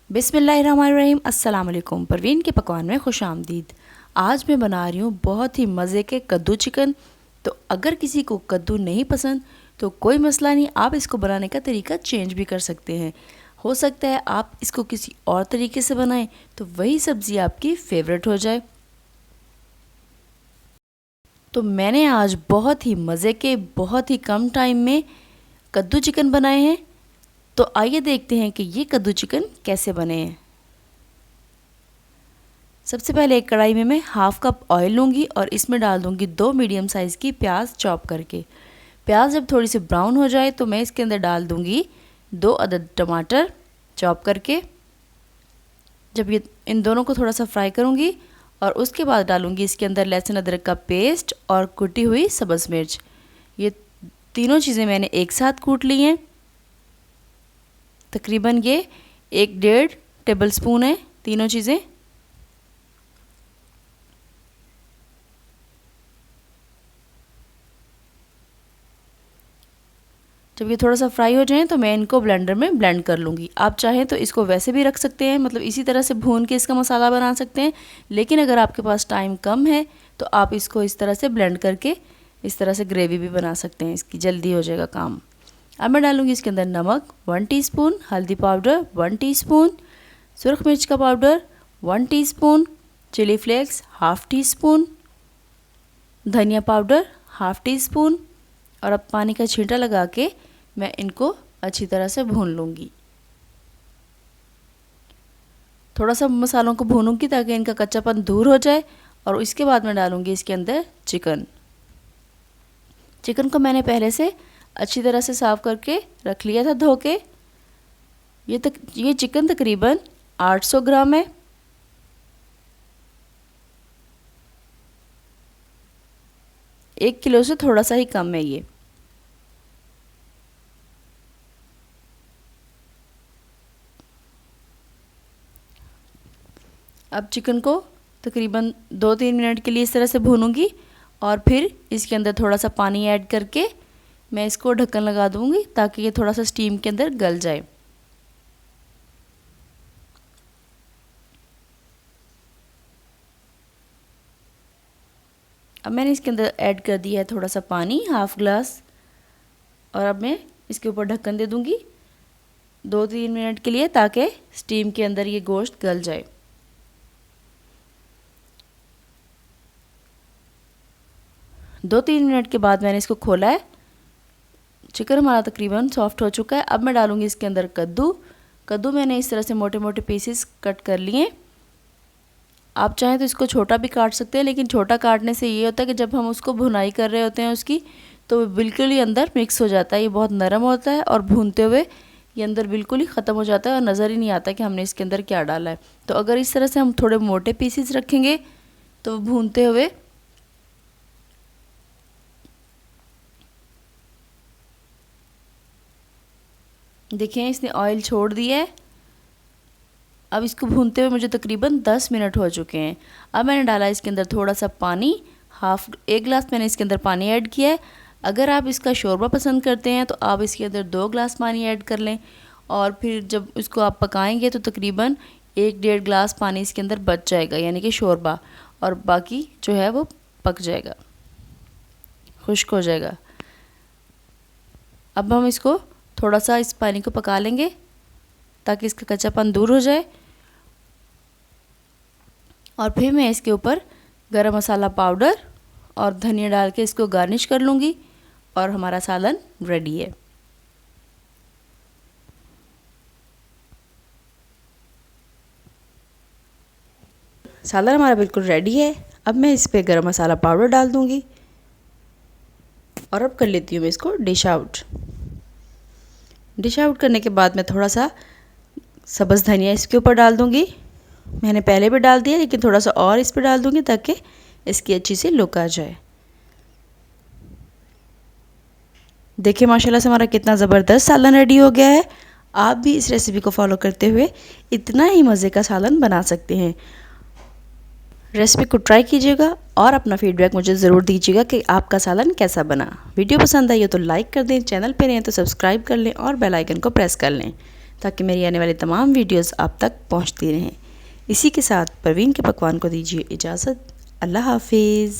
बिस्मिल्लाहिर्रहमानिर्रहीम। अस्सलाम वालेकुम। परवीन के पकवान में खुश आमदीद। आज मैं बना रही हूँ बहुत ही मज़े के कद्दू चिकन। तो अगर किसी को कद्दू नहीं पसंद तो कोई मसला नहीं, आप इसको बनाने का तरीका चेंज भी कर सकते हैं। हो सकता है आप इसको किसी और तरीके से बनाएं तो वही सब्ज़ी आपकी फेवरेट हो जाए। तो मैंने आज बहुत ही मज़े के, बहुत ही कम टाइम में कद्दू चिकन बनाए हैं। तो आइए देखते हैं कि ये कद्दू चिकन कैसे बने हैं। सबसे पहले एक कढ़ाई में मैं हाफ़ कप ऑयल लूँगी और इसमें डाल दूँगी 2 मीडियम साइज़ की प्याज चॉप करके। प्याज जब थोड़ी सी ब्राउन हो जाए तो मैं इसके अंदर डाल दूँगी 2 अदद टमाटर चॉप करके। जब ये इन दोनों को थोड़ा सा फ्राई करूँगी और उसके बाद डालूँगी इसके अंदर लहसुन अदरक का पेस्ट और कुटी हुई सब्ज़ मिर्च। ये तीनों चीज़ें मैंने एक साथ कूट ली हैं। तकरीबन ये 1-1.5 टेबल स्पून है तीनों चीज़ें। जब ये थोड़ा सा फ्राई हो जाए तो मैं इनको ब्लेंडर में ब्लेंड कर लूँगी। आप चाहें तो इसको वैसे भी रख सकते हैं, मतलब इसी तरह से भून के इसका मसाला बना सकते हैं, लेकिन अगर आपके पास टाइम कम है तो आप इसको इस तरह से ब्लेंड करके इस तरह से ग्रेवी भी बना सकते हैं, इसकी जल्दी हो जाएगा काम। अब मैं डालूँगी इसके अंदर नमक 1 टीस्पून, हल्दी पाउडर 1 टीस्पून, सुरख मिर्च का powder 1 teaspoon, chilli flakes ½ teaspoon, धनिया पाउडर ½ टीस्पून। और अब पानी का छींटा लगा के मैं इनको अच्छी तरह से भून लूँगी। थोड़ा सा मसालों को भूनूंगी ताकि इनका कच्चापन दूर हो जाए। और इसके बाद मैं डालूँगी इसके अंदर चिकन को मैंने पहले से अच्छी तरह से साफ़ करके रख लिया था धो के। ये चिकन तकरीबन 800 ग्राम है। एक किलो से थोड़ा सा ही कम है ये। अब चिकन को तकरीबन 2-3 मिनट के लिए इस तरह से भूनूंगी और फिर इसके अंदर थोड़ा सा पानी ऐड करके मैं इसको ढक्कन लगा दूंगी ताकि ये थोड़ा सा स्टीम के अंदर गल जाए। अब मैंने इसके अंदर ऐड कर दिया है थोड़ा सा पानी, ½ ग्लास। और अब मैं इसके ऊपर ढक्कन दे दूंगी 2-3 मिनट के लिए ताकि स्टीम के अंदर ये गोश्त गल जाए। दो 3 मिनट के बाद मैंने इसको खोला है। चिकन हमारा तकरीबन सॉफ्ट हो चुका है। अब मैं डालूँगी इसके अंदर कद्दू मैंने इस तरह से मोटे मोटे पीसेस कट कर लिए। आप चाहें तो इसको छोटा भी काट सकते हैं, लेकिन छोटा काटने से ये होता है कि जब हम उसको भुनाई कर रहे होते हैं उसकी तो बिल्कुल ही अंदर मिक्स हो जाता है। ये बहुत नरम होता है और भूनते हुए ये अंदर बिल्कुल ही ख़त्म हो जाता है और नज़र ही नहीं आता कि हमने इसके अंदर क्या डाला है। तो अगर इस तरह से हम थोड़े मोटे पीसेस रखेंगे तो भूनते हुए देखें इसने ऑयल छोड़ दिया है। अब इसको भूनते हुए मुझे तकरीबन 10 मिनट हो चुके हैं। अब मैंने डाला इसके अंदर थोड़ा सा पानी, 1 गिलास मैंने इसके अंदर पानी ऐड किया है। अगर आप इसका शोरबा पसंद करते हैं तो आप इसके अंदर 2 गिलास पानी ऐड कर लें और फिर जब इसको आप पकाएंगे तो तकरीबन 1-1.5 गिलास पानी इसके अंदर बच जाएगा, यानी कि शोरबा, और बाकी जो है वो पक जाएगा, खुश्क हो जाएगा। अब हम इसको थोड़ा सा इस पानी को पका लेंगे ताकि इसका कच्चापन दूर हो जाए। और फिर मैं इसके ऊपर गरम मसाला पाउडर और धनिया डाल के इसको गार्निश कर लूँगी और हमारा सालन रेडी है। सालन हमारा बिल्कुल रेडी है। अब मैं इस पे गरम मसाला पाउडर डाल दूँगी और अब कर लेती हूँ मैं इसको डिश आउट करने के बाद मैं थोड़ा सा सब्ज़ धनिया इसके ऊपर डाल दूँगी। मैंने पहले भी डाल दिया लेकिन थोड़ा सा और इस पर डाल दूँगी ताकि इसकी अच्छी सी लुक आ जाए। देखिए माशाल्लाह से हमारा कितना ज़बरदस्त सालन रेडी हो गया है। आप भी इस रेसिपी को फॉलो करते हुए इतना ही मज़े का सालन बना सकते हैं। रेसिपी को ट्राई कीजिएगा और अपना फीडबैक मुझे ज़रूर दीजिएगा कि आपका सालन कैसा बना। वीडियो पसंद आई हो तो लाइक कर दें, चैनल पर रहें तो सब्सक्राइब कर लें और बेल आइकन को प्रेस कर लें ताकि मेरी आने वाली तमाम वीडियोस आप तक पहुंचती रहें। इसी के साथ परवीन के पकवान को दीजिए इजाज़त। अल्लाह हाफिज़।